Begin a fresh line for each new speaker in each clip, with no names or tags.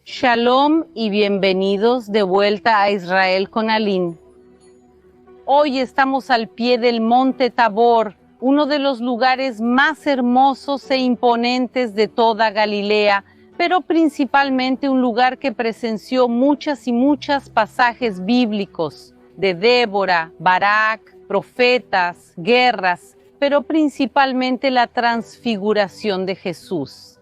Shalom y bienvenidos de vuelta a Israel con Aline. Hoy estamos al pie del Monte Tabor, uno de los lugares más hermosos e imponentes de toda Galilea, pero principalmente un lugar que presenció muchas y muchas pasajes bíblicos de Débora, Barak, profetas, guerras, pero principalmente la transfiguración de Jesús.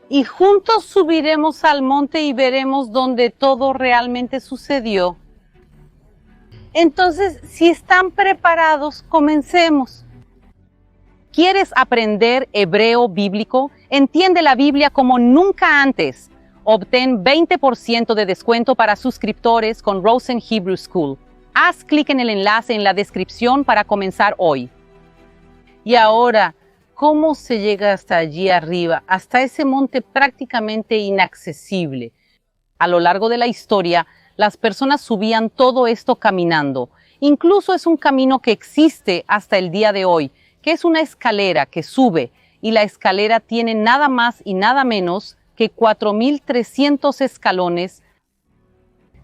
Y juntos subiremos al monte y veremos donde todo realmente sucedió. Entonces, si están preparados, comencemos. ¿Quieres aprender hebreo bíblico? Entiende la Biblia como nunca antes. Obtén 20% de descuento para suscriptores con Rosen Hebrew School. Haz clic en el enlace en la descripción para comenzar hoy. Y ahora, ¿cómo se llega hasta allí arriba, hasta ese monte prácticamente inaccesible? A lo largo de la historia, las personas subían todo esto caminando. Incluso es un camino que existe hasta el día de hoy, que es una escalera que sube, y la escalera tiene nada más y nada menos que 4.300 escalones,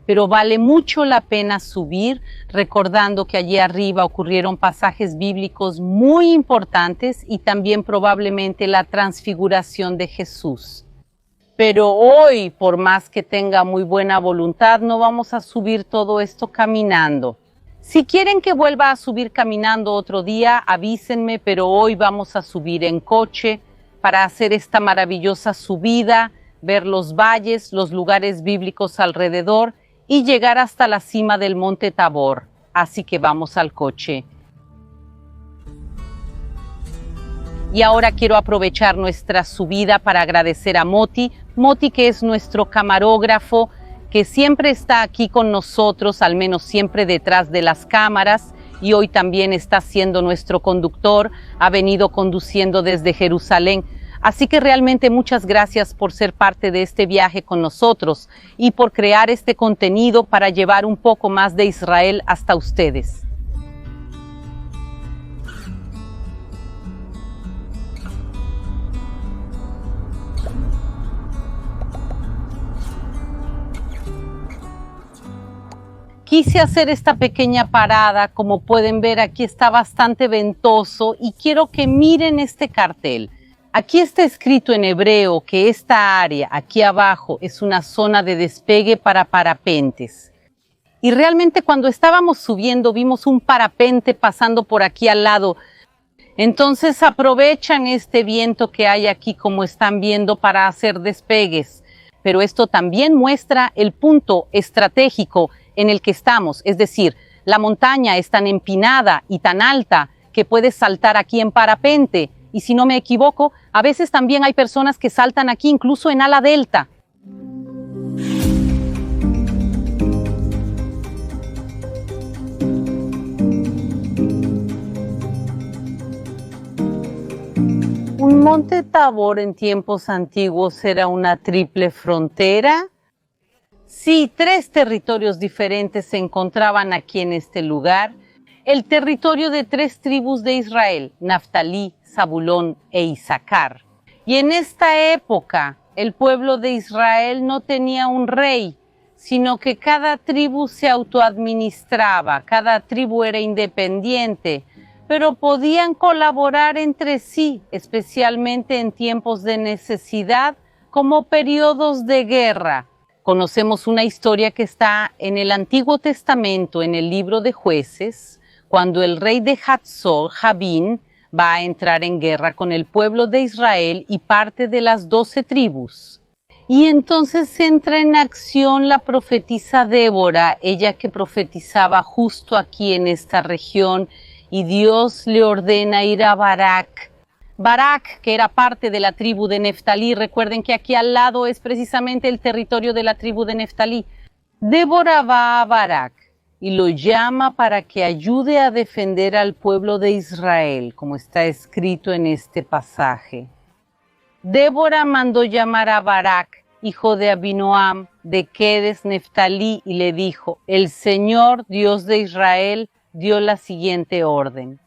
pero vale mucho la pena subir, recordando que allí arriba ocurrieron pasajes bíblicos muy importantes y también probablemente la transfiguración de Jesús. Pero hoy, por más que tenga muy buena voluntad, no vamos a subir todo esto caminando. Si quieren que vuelva a subir caminando otro día, avísenme, pero hoy vamos a subir en coche para hacer esta maravillosa subida, ver los valles, los lugares bíblicos alrededor, y llegar hasta la cima del Monte Tabor. Así que vamos al coche. Y ahora quiero aprovechar nuestra subida para agradecer a Moti, que es nuestro camarógrafo, que siempre está aquí con nosotros, al menos siempre detrás de las cámaras, y hoy también está siendo nuestro conductor, ha venido conduciendo desde Jerusalén. Así que realmente muchas gracias por ser parte de este viaje con nosotros y por crear este contenido para llevar un poco más de Israel hasta ustedes. Quise hacer esta pequeña parada, como pueden ver aquí está bastante ventoso y quiero que miren este cartel. Aquí está escrito en hebreo que esta área, aquí abajo, es una zona de despegue para parapentes. Y realmente cuando estábamos subiendo vimos un parapente pasando por aquí al lado. Entonces aprovechan este viento que hay aquí, como están viendo, para hacer despegues. Pero esto también muestra el punto estratégico en el que estamos. Es decir, la montaña es tan empinada y tan alta que puedes saltar aquí en parapente. Y si no me equivoco, a veces también hay personas que saltan aquí incluso en ala delta. Un monte Tabor en tiempos antiguos era una triple frontera. Sí, 3 territorios diferentes se encontraban aquí en este lugar. El territorio de 3 tribus de Israel, Naftalí, Zabulón e Isaacar. Y en esta época, el pueblo de Israel no tenía un rey, sino que cada tribu se autoadministraba, cada tribu era independiente, pero podían colaborar entre sí, especialmente en tiempos de necesidad, como periodos de guerra. Conocemos una historia que está en el Antiguo Testamento, en el libro de Jueces, cuando el rey de Hatzor, Jabín, va a entrar en guerra con el pueblo de Israel y parte de las 12 tribus. Y entonces entra en acción la profetisa Débora, ella que profetizaba justo aquí en esta región, y Dios le ordena ir a Barak. Barak, que era parte de la tribu de Neftalí, recuerden que aquí al lado es precisamente el territorio de la tribu de Neftalí. Débora va a Barak y lo llama para que ayude a defender al pueblo de Israel, como está escrito en este pasaje. Débora mandó llamar a Barak, hijo de Abinoam, de Kedes Neftalí, y le dijo: el Señor, Dios de Israel, dio la siguiente orden: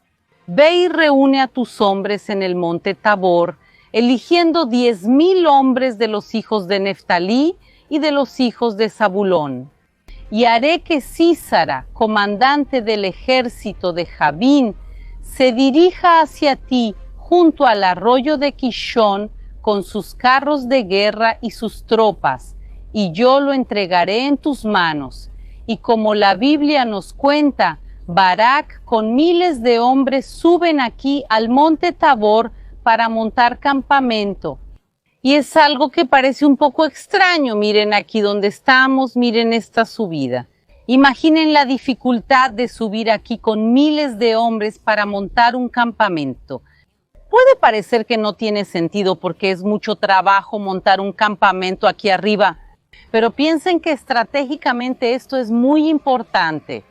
ve y reúne a tus hombres en el monte Tabor, eligiendo 10,000 hombres de los hijos de Neftalí y de los hijos de Zabulón. Y haré que Sísara, comandante del ejército de Jabín, se dirija hacia ti junto al arroyo de Kishón con sus carros de guerra y sus tropas, y yo lo entregaré en tus manos. Y como la Biblia nos cuenta, Barak con miles de hombres suben aquí al monte Tabor para montar campamento. Y es algo que parece un poco extraño. Miren aquí donde estamos, miren esta subida. Imaginen la dificultad de subir aquí con miles de hombres para montar un campamento. Puede parecer que no tiene sentido porque es mucho trabajo montar un campamento aquí arriba, pero piensen que estratégicamente esto es muy importante,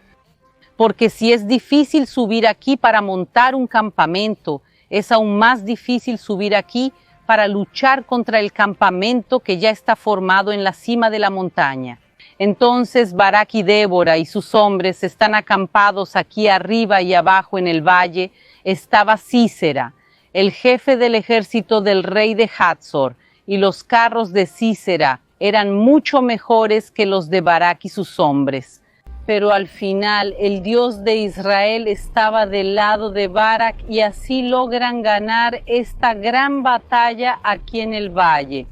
porque si es difícil subir aquí para montar un campamento, es aún más difícil subir aquí para luchar contra el campamento que ya está formado en la cima de la montaña. Entonces Barak y Débora y sus hombres están acampados aquí arriba y abajo en el valle. Estaba Sísera, el jefe del ejército del rey de Hatzor, y los carros de Sísera eran mucho mejores que los de Barak y sus hombres. Pero al final el Dios de Israel estaba del lado de Barak y así logran ganar esta gran batalla aquí en el valle.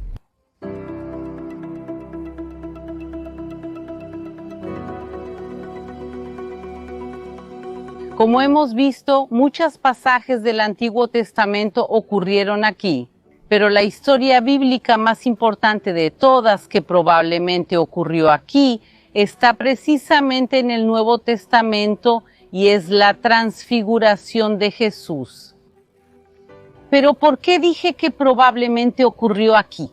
Como hemos visto, muchos pasajes del Antiguo Testamento ocurrieron aquí, pero la historia bíblica más importante de todas que probablemente ocurrió aquí está precisamente en el Nuevo Testamento y es la transfiguración de Jesús. Pero ¿por qué dije que probablemente ocurrió aquí?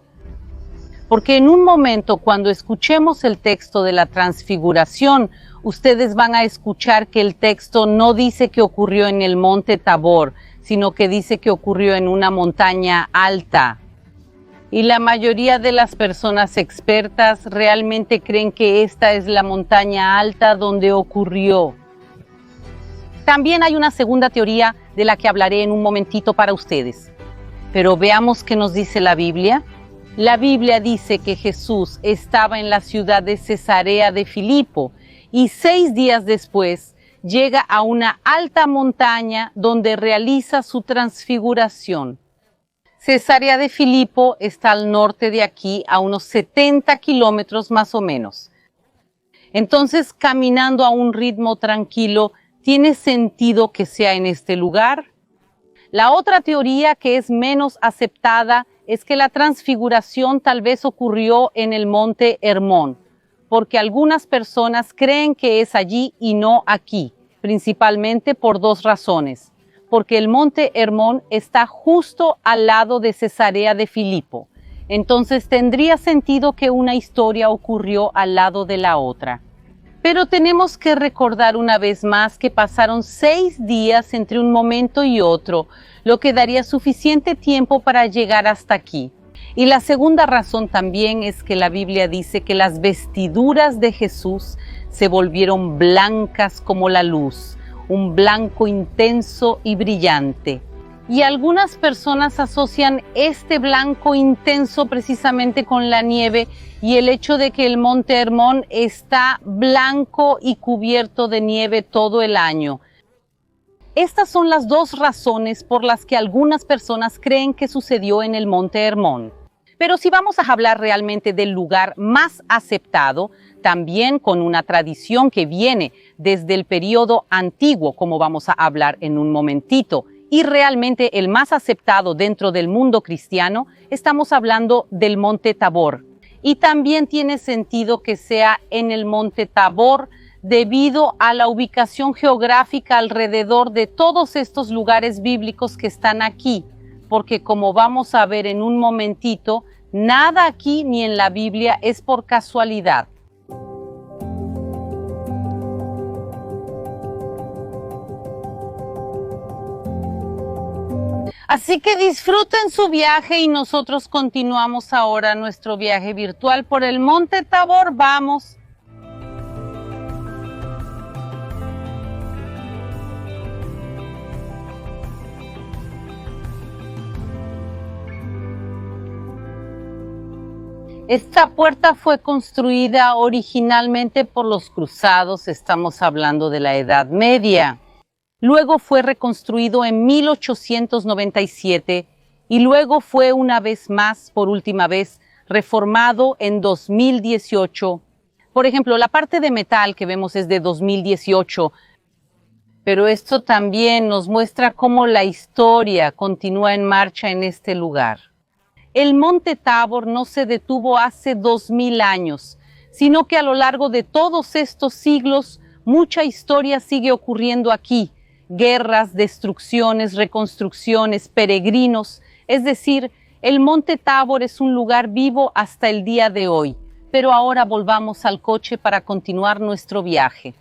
Porque en un momento, cuando escuchemos el texto de la transfiguración, ustedes van a escuchar que el texto no dice que ocurrió en el monte Tabor, sino que dice que ocurrió en una montaña alta. Y la mayoría de las personas expertas realmente creen que esta es la montaña alta donde ocurrió. También hay una segunda teoría de la que hablaré en un momentito para ustedes. Pero veamos qué nos dice la Biblia. La Biblia dice que Jesús estaba en la ciudad de Cesarea de Filipo y 6 días después llega a una alta montaña donde realiza su transfiguración. Cesarea de Filipo está al norte de aquí, a unos 70 kilómetros más o menos. Entonces, caminando a un ritmo tranquilo, ¿tiene sentido que sea en este lugar? La otra teoría, que es menos aceptada, es que la transfiguración tal vez ocurrió en el monte Hermón, porque algunas personas creen que es allí y no aquí, principalmente por 2 razones. Porque el monte Hermón está justo al lado de Cesarea de Filipo. Entonces tendría sentido que una historia ocurrió al lado de la otra. Pero tenemos que recordar una vez más que pasaron 6 días entre un momento y otro, lo que daría suficiente tiempo para llegar hasta aquí. Y la segunda razón también es que la Biblia dice que las vestiduras de Jesús se volvieron blancas como la luz, un blanco intenso y brillante. Y algunas personas asocian este blanco intenso precisamente con la nieve y el hecho de que el monte Hermón está blanco y cubierto de nieve todo el año. Estas son las 2 razones por las que algunas personas creen que sucedió en el monte Hermón. Pero si vamos a hablar realmente del lugar más aceptado, también con una tradición que viene desde el periodo antiguo, como vamos a hablar en un momentito, y realmente el más aceptado dentro del mundo cristiano, estamos hablando del monte Tabor. Y también tiene sentido que sea en el monte Tabor debido a la ubicación geográfica alrededor de todos estos lugares bíblicos que están aquí, porque como vamos a ver en un momentito, nada aquí ni en la Biblia es por casualidad. Así que disfruten su viaje y nosotros continuamos ahora nuestro viaje virtual por el monte Tabor. ¡Vamos! Esta puerta fue construida originalmente por los cruzados, estamos hablando de la Edad Media. Luego fue reconstruido en 1897 y luego fue una vez más, por última vez, reformado en 2018. Por ejemplo, la parte de metal que vemos es de 2018, pero esto también nos muestra cómo la historia continúa en marcha en este lugar. El Monte Tabor no se detuvo hace 2000 años, sino que a lo largo de todos estos siglos, mucha historia sigue ocurriendo aquí. Guerras, destrucciones, reconstrucciones, peregrinos. Es decir, el Monte Tabor es un lugar vivo hasta el día de hoy. Pero ahora volvamos al coche para continuar nuestro viaje.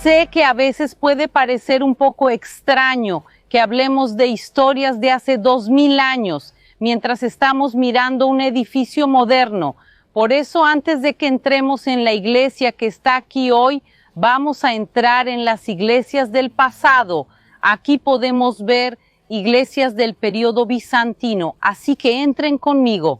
Sé que a veces puede parecer un poco extraño que hablemos de historias de hace 2000 años, mientras estamos mirando un edificio moderno. Por eso, antes de que entremos en la iglesia que está aquí hoy, vamos a entrar en las iglesias del pasado. Aquí podemos ver iglesias del periodo bizantino, así que entren conmigo.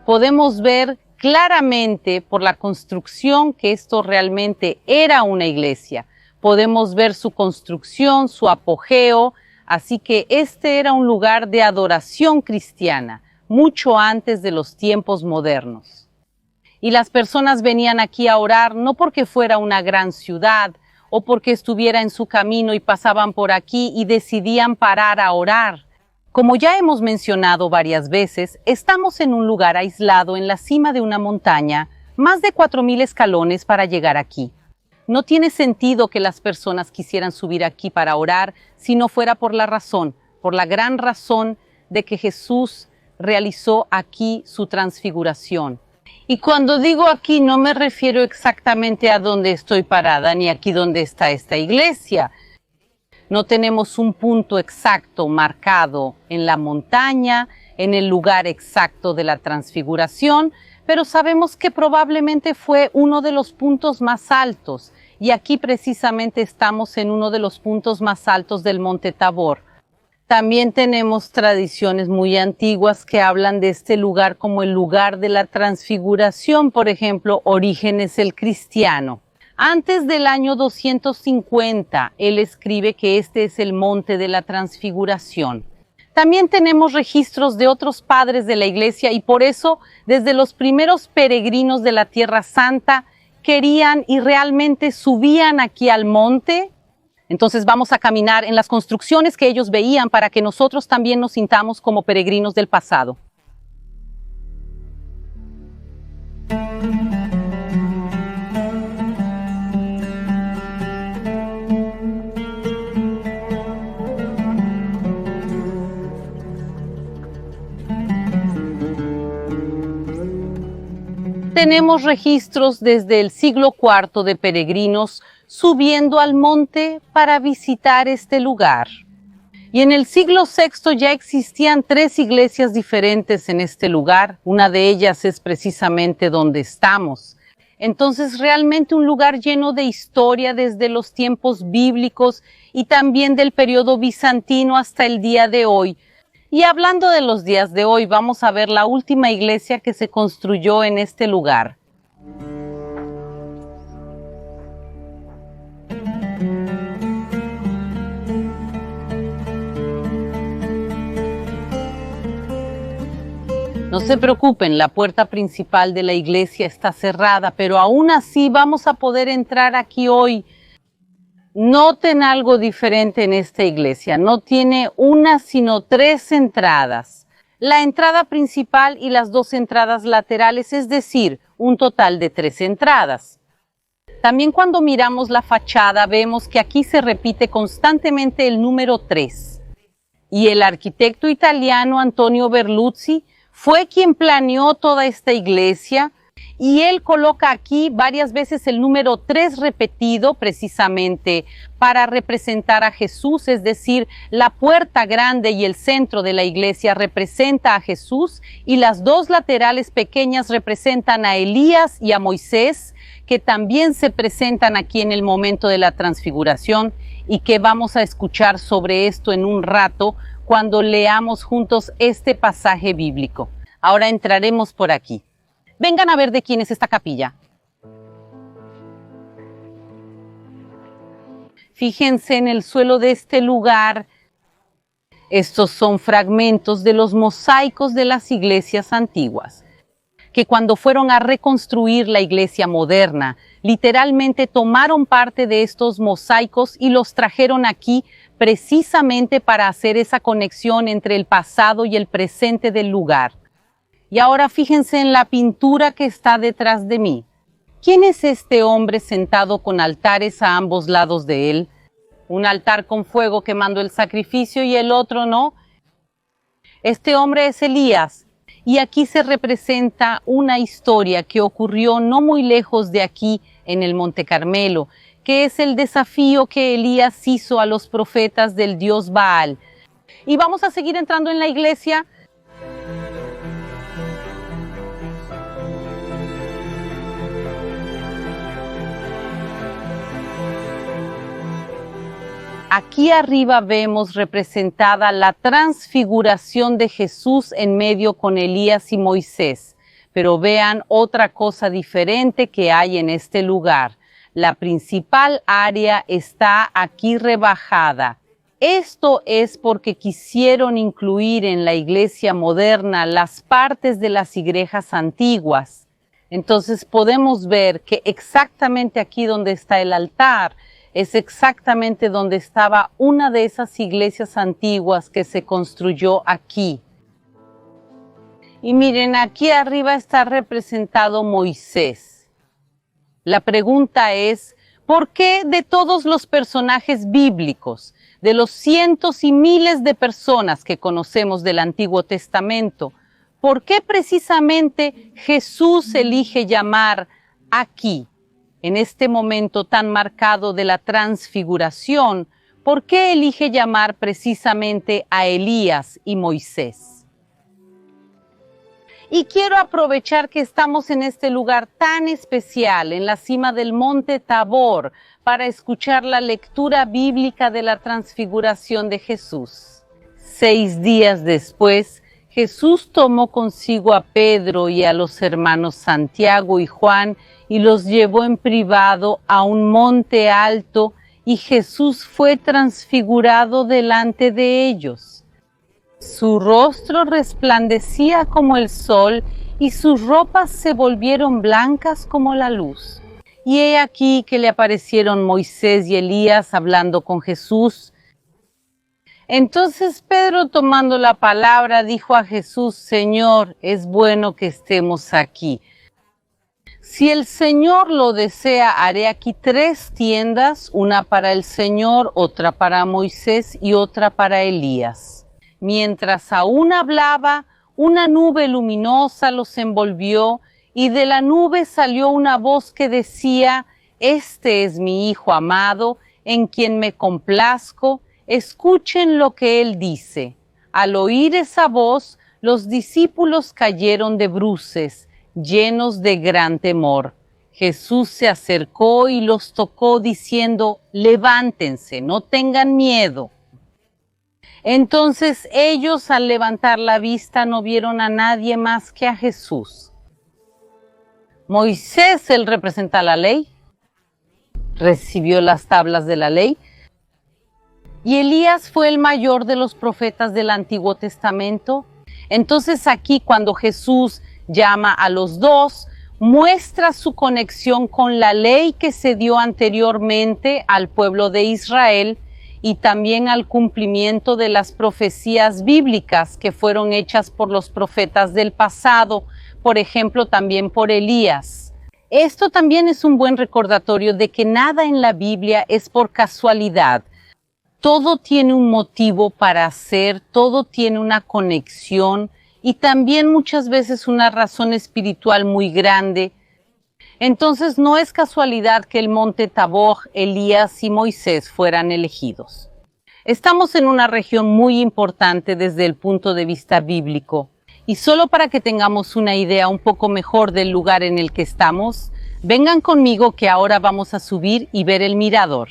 Podemos ver claramente por la construcción que esto realmente era una iglesia. Podemos ver su construcción, su apogeo, así que este era un lugar de adoración cristiana, mucho antes de los tiempos modernos. Y las personas venían aquí a orar no porque fuera una gran ciudad o porque estuviera en su camino y pasaban por aquí y decidían parar a orar. Como ya hemos mencionado varias veces, estamos en un lugar aislado en la cima de una montaña, más de 4000 escalones para llegar aquí. No tiene sentido que las personas quisieran subir aquí para orar si no fuera por la gran razón de que Jesús realizó aquí su transfiguración. Y cuando digo aquí no me refiero exactamente a donde estoy parada ni aquí donde está esta iglesia. No tenemos un punto exacto marcado en la montaña, en el lugar exacto de la transfiguración, pero sabemos que probablemente fue uno de los puntos más altos, y aquí precisamente estamos en uno de los puntos más altos del Monte Tabor. También tenemos tradiciones muy antiguas que hablan de este lugar como el lugar de la transfiguración, por ejemplo, Orígenes el Cristiano. Antes del año 250, él escribe que este es el monte de la transfiguración. También tenemos registros de otros padres de la iglesia y por eso, desde los primeros peregrinos de la Tierra Santa, querían y realmente subían aquí al monte. Entonces vamos a caminar en las construcciones que ellos veían para que nosotros también nos sintamos como peregrinos del pasado. Tenemos registros desde el siglo IV de peregrinos subiendo al monte para visitar este lugar. Y en el siglo VI ya existían 3 iglesias diferentes en este lugar. Una de ellas es precisamente donde estamos. Entonces, realmente un lugar lleno de historia desde los tiempos bíblicos y también del periodo bizantino hasta el día de hoy. Y hablando de los días de hoy, vamos a ver la última iglesia que se construyó en este lugar. No se preocupen, la puerta principal de la iglesia está cerrada, pero aún así vamos a poder entrar aquí hoy. Noten algo diferente en esta iglesia. No tiene una, sino 3 entradas. La entrada principal y las 2 entradas laterales, es decir, un total de 3 entradas. También cuando miramos la fachada vemos que aquí se repite constantemente el número 3. Y el arquitecto italiano Antonio Berluzzi fue quien planeó toda esta iglesia Y él coloca aquí varias veces el número 3 repetido precisamente para representar a Jesús, es decir, la puerta grande y el centro de la iglesia representa a Jesús y las dos laterales pequeñas representan a Elías y a Moisés, que también se presentan aquí en el momento de la transfiguración y que vamos a escuchar sobre esto en un rato cuando leamos juntos este pasaje bíblico. Ahora entraremos por aquí. Vengan a ver de quién es esta capilla. Fíjense en el suelo de este lugar. Estos son fragmentos de los mosaicos de las iglesias antiguas, que cuando fueron a reconstruir la iglesia moderna, literalmente tomaron parte de estos mosaicos y los trajeron aquí precisamente para hacer esa conexión entre el pasado y el presente del lugar. Y ahora fíjense en la pintura que está detrás de mí. ¿Quién es este hombre sentado con altares a ambos lados de él? Un altar con fuego quemando el sacrificio y el otro no. Este hombre es Elías. Y aquí se representa una historia que ocurrió no muy lejos de aquí, en el Monte Carmelo, que es el desafío que Elías hizo a los profetas del dios Baal. Y vamos a seguir entrando en la iglesia. Aquí arriba vemos representada la transfiguración de Jesús en medio con Elías y Moisés. Pero vean otra cosa diferente que hay en este lugar. La principal área está aquí rebajada. Esto es porque quisieron incluir en la iglesia moderna las partes de las iglesias antiguas. Entonces podemos ver que exactamente aquí donde está el altar, es exactamente donde estaba una de esas iglesias antiguas que se construyó aquí. Y miren, aquí arriba está representado Moisés. La pregunta es, ¿por qué de todos los personajes bíblicos, de los cientos y miles de personas que conocemos del Antiguo Testamento, por qué precisamente Jesús elige llamar aquí? En este momento tan marcado de la transfiguración, ¿por qué elige llamar precisamente a Elías y Moisés? Y quiero aprovechar que estamos en este lugar tan especial, en la cima del Monte Tabor, para escuchar la lectura bíblica de la transfiguración de Jesús. 6 días después, Jesús tomó consigo a Pedro y a los hermanos Santiago y Juan y los llevó en privado a un monte alto, y Jesús fue transfigurado delante de ellos. Su rostro resplandecía como el sol, y sus ropas se volvieron blancas como la luz. Y he aquí que le aparecieron Moisés y Elías hablando con Jesús. Entonces Pedro, tomando la palabra, dijo a Jesús: Señor, es bueno que estemos aquí. Si el Señor lo desea, haré aquí 3 tiendas, una para el Señor, otra para Moisés y otra para Elías. Mientras aún hablaba, una nube luminosa los envolvió, y de la nube salió una voz que decía: Este es mi Hijo amado, en quien me complazco, escuchen lo que él dice. Al oír esa voz, los discípulos cayeron de bruces, llenos de gran temor. Jesús se acercó y los tocó diciendo: levántense, no tengan miedo. Entonces ellos, al levantar la vista, no vieron a nadie más que a Jesús. Moisés, él representa la ley, recibió las tablas de la ley, y Elías fue el mayor de los profetas del Antiguo Testamento. Entonces aquí, cuando Jesús llama a los dos, muestra su conexión con la ley que se dio anteriormente al pueblo de Israel y también al cumplimiento de las profecías bíblicas que fueron hechas por los profetas del pasado, por ejemplo, también por Elías. Esto también es un buen recordatorio de que nada en la Biblia es por casualidad. Todo tiene un motivo para hacer, todo tiene una conexión, y también muchas veces una razón espiritual muy grande. Entonces no es casualidad que el monte Tabor, Elías y Moisés fueran elegidos. Estamos en una región muy importante desde el punto de vista bíblico, y solo para que tengamos una idea un poco mejor del lugar en el que estamos, vengan conmigo que ahora vamos a subir y ver el mirador.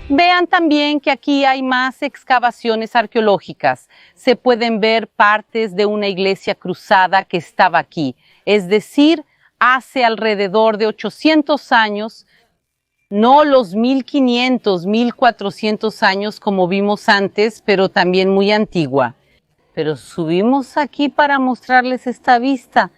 Vean también que aquí hay más excavaciones arqueológicas. Se pueden ver partes de una iglesia cruzada que estaba aquí. Es decir, hace alrededor de 800 años, no los 1500, 1400 años como vimos antes, pero también muy antigua. Pero subimos aquí para mostrarles esta vista.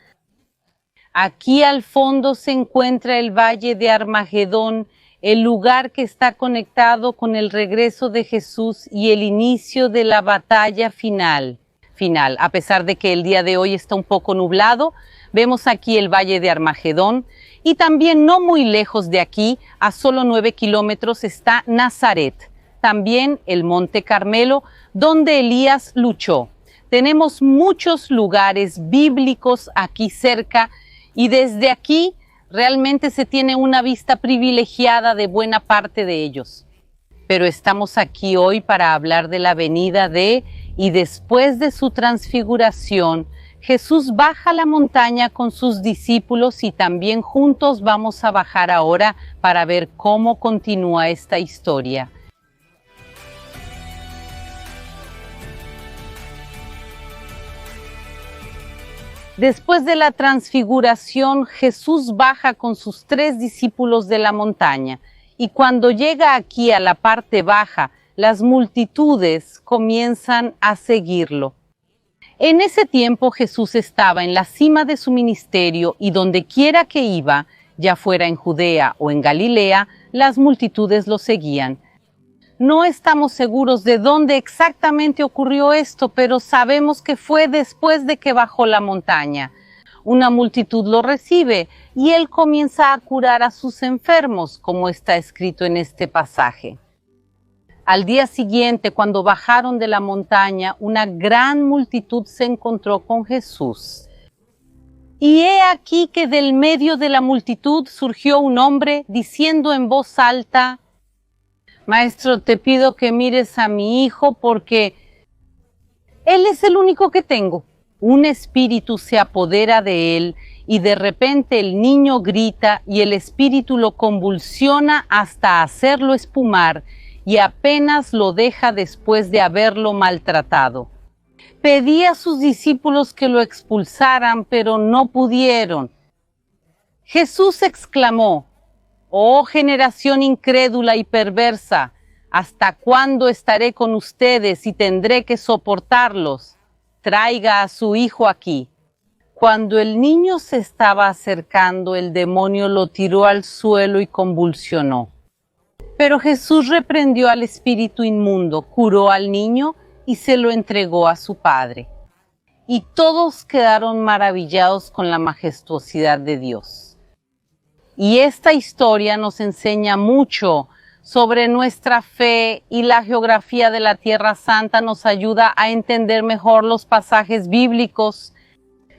Aquí al fondo se encuentra el Valle de Armagedón, el lugar que está conectado con el regreso de Jesús y el inicio de la batalla final. A pesar de que el día de hoy está un poco nublado, vemos aquí el Valle de Armagedón y también no muy lejos de aquí, a solo 9 kilómetros, está Nazaret, también el Monte Carmelo, donde Elías luchó. Tenemos muchos lugares bíblicos aquí cerca y desde aquí realmente se tiene una vista privilegiada de buena parte de ellos. Pero estamos aquí hoy para hablar de la venida de y después de su transfiguración. Jesús baja la montaña con sus discípulos y también juntos vamos a bajar ahora para ver cómo continúa esta historia. Después de la transfiguración, Jesús baja con sus 3 discípulos de la montaña y cuando llega aquí a la parte baja, las multitudes comienzan a seguirlo. En ese tiempo Jesús estaba en la cima de su ministerio y donde quiera que iba, ya fuera en Judea o en Galilea, las multitudes lo seguían. No estamos seguros de dónde exactamente ocurrió esto, pero sabemos que fue después de que bajó la montaña. Una multitud lo recibe y él comienza a curar a sus enfermos, como está escrito en este pasaje. Al día siguiente, cuando bajaron de la montaña, una gran multitud se encontró con Jesús. Y he aquí que del medio de la multitud surgió un hombre diciendo en voz alta: Maestro, te pido que mires a mi hijo porque él es el único que tengo. Un espíritu se apodera de él y de repente el niño grita y el espíritu lo convulsiona hasta hacerlo espumar y apenas lo deja después de haberlo maltratado. Pedí a sus discípulos que lo expulsaran, pero no pudieron. Jesús exclamó: Oh generación incrédula y perversa, ¿hasta cuándo estaré con ustedes y tendré que soportarlos? Traiga a su hijo aquí. Cuando el niño se estaba acercando, el demonio lo tiró al suelo y convulsionó. Pero Jesús reprendió al espíritu inmundo, curó al niño y se lo entregó a su padre. Y todos quedaron maravillados con la majestuosidad de Dios. Y esta historia nos enseña mucho sobre nuestra fe y la geografía de la Tierra Santa nos ayuda a entender mejor los pasajes bíblicos.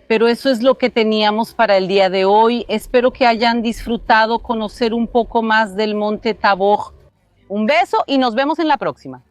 Pero eso es lo que teníamos para el día de hoy. Espero que hayan disfrutado conocer un poco más del Monte Tabor. Un beso y nos vemos en la próxima.